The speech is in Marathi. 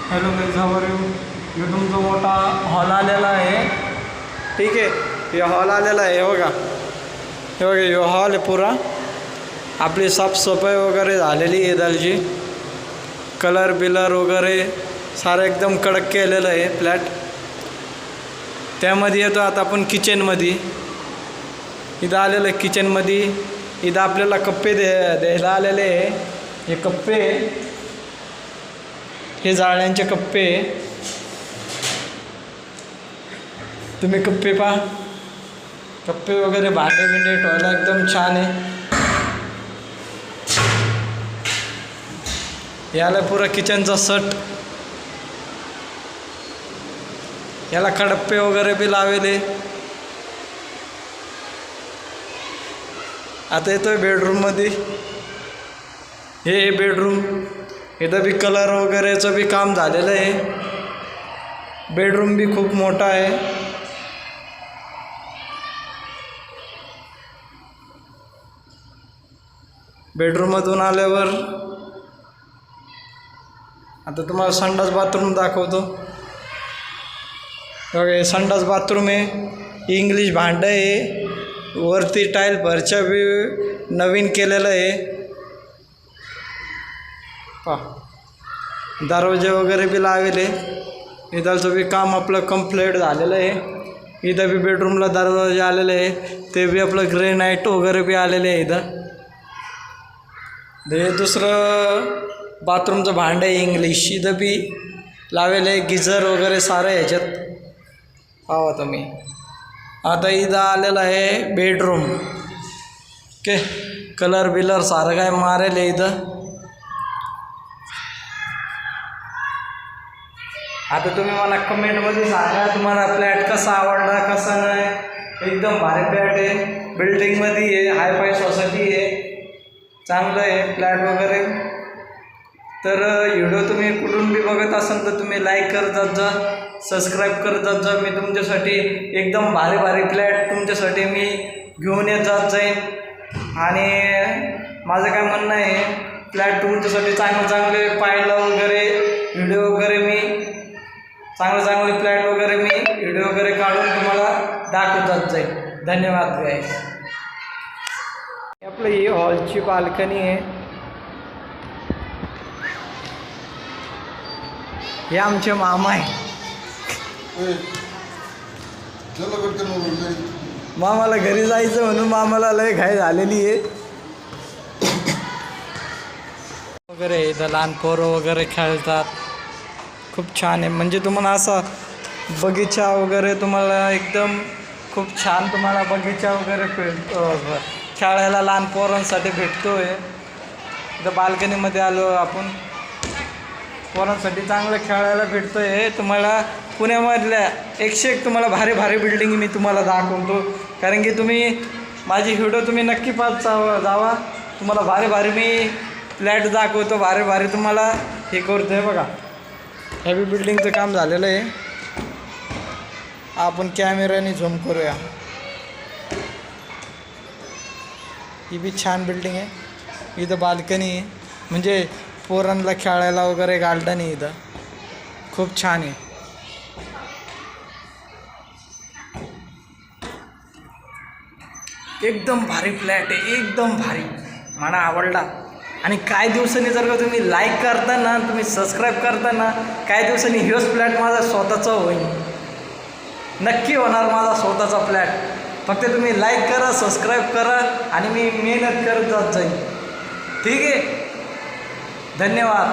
Hello guys, how are you? मी तुमचा मोठा हॉल आलेला आहे. ठीक आहे, हे हॉल आलेला आहे. हे बघा हे हॉल आहे पुरा. आपली साफसफाई वगैरे झालेली आहे. दालची कलर बिलर वगैरे सारं एकदम कडक केलेलं आहे फ्लॅट. त्यामध्ये येतो आता आपण किचनमध्ये. इथं आलेलं आहे किचनमध्ये. इथं आपल्याला कप्पे द्यायला आलेले आहे. हे कप्पे, हे जाळ्यांचे कप्पे. तुम्ही कप्पे पहा. कप्पे वगैरे भांडे बिंडे ठेवायला एकदम छान आहे. याला पुरा किचनचा सट. याला कडप्पे वगैरे बी लावले. आता येतोय बेडरूममध्ये. हे बेडरूम. इथं बी कलर वगैरेचं बी काम झालेलं आहे. बेडरूम बी खूप मोठा आहे. बेडरूममधून आल्यावर आता तुम्हाला संडास बाथरूम दाखवतो. बघा, संडास बाथरूम आहे. इंग्लिश भांडं आहे. वरती टाईल भरच्या बी नवीन केलेलं आहे. दरवाजे वगैरे बी लावले. इथलचं बी काम आपलं कंप्लीट झालेलं आहे. इथं बी बेडरूमला दरवाजे आलेले आहे. ते बी आपलं ग्रेनाईट वगैरे बी आलेले आहे. इथं हे दुसरं बाथरूमचं भांडं आहे इंग्लिश. इथं बी लावलेलं आहे. गिझर वगैरे सारं ह्याच्यात पाहा तुम्ही. आता इथं आलेलं आहे बेडरूम. ओके, कलर बिलर सारं काय मारेल आहे इथं. आता तुम्ही मला कमेंटमध्ये सांगा तुम्हाला फ्लॅट कसा आवडला कसा नाही. एकदम भारी फ्लॅट आहे. बिल्डिंगमध्ये आहे. हायफाय सोसायटी आहे. चांगलं आहे फ्लॅट वगैरे. तर व्हिडिओ तुम्ही कुठून बी बघत असाल तर तुम्ही लाईक करत जात जा, सबस्क्राईब करत जात जा. मी तुमच्यासाठी एकदम भारी भारी फ्लॅट तुमच्यासाठी मी घेऊन येत जात जाईन. आणि माझं काय म्हणणं आहे, फ्लॅट तुमच्यासाठी चांगले पाहायला वगैरे व्हिडिओ वगैरे मी चांगले फ्लॅट वगैरे मी व्हिडिओ वगैरे काढून तुम्हाला दाखवत जाईल. धन्यवाद गाईस. आपलं ही हॉलची बाल्कनी आहे. हे आमचे मामा आहे. मामाला घरी जायचं म्हणून मामाला लय घाई झालेली आहे. वगैरे इथं लहान पोरं वगैरे खेळतात. खूप छान आहे. म्हणजे तुम्हाला असा बगीचा वगैरे तुम्हाला एकदम खूप छान तुम्हाला बगीचा वगैरे खेळायला लहान पोरांसाठी भेटतो आहे. इथं बाल्कनीमध्ये आलो आपण. पोरांसाठी चांगलं खेळायला भेटतो आहे. तुम्हाला पुण्यामधल्या 101 तुम्हाला भारी भारी बिल्डिंग मी तुम्हाला दाखवतो. कारण की तुम्ही माझी व्हिडिओ तुम्ही नक्की पाहत जावा. तुम्हाला भारी भारी मी फ्लॅट दाखवतो. भारी भारी तुम्हाला हे करतो आहे. बघा, हेवी बिल्डिंगचं काम झालेलं आहे. आपण कॅमेऱ्याने झूम करूया. ही बी छान बिल्डिंग आहे. इथं बाल्कनी आहे. म्हणजे पोरांना खेळायला वगैरे गार्डन आहे. इथं खूप छान आहे. एकदम भारी फ्लॅट आहे. एकदम भारी, मला आवडला. आणि काही दिवसांनी जर का तुम्ही लाईक करता ना, तुम्ही सबस्क्राईब करता ना, काही दिवसांनी ह्योच फ्लॅट माझा स्वतःचा होईल. नक्की होणार माझा स्वतःचा फ्लॅट. फक्त तुम्ही लाईक करा, सबस्क्राईब करा आणि मी मेहनत करत जात जाईल. ठीक आहे, धन्यवाद.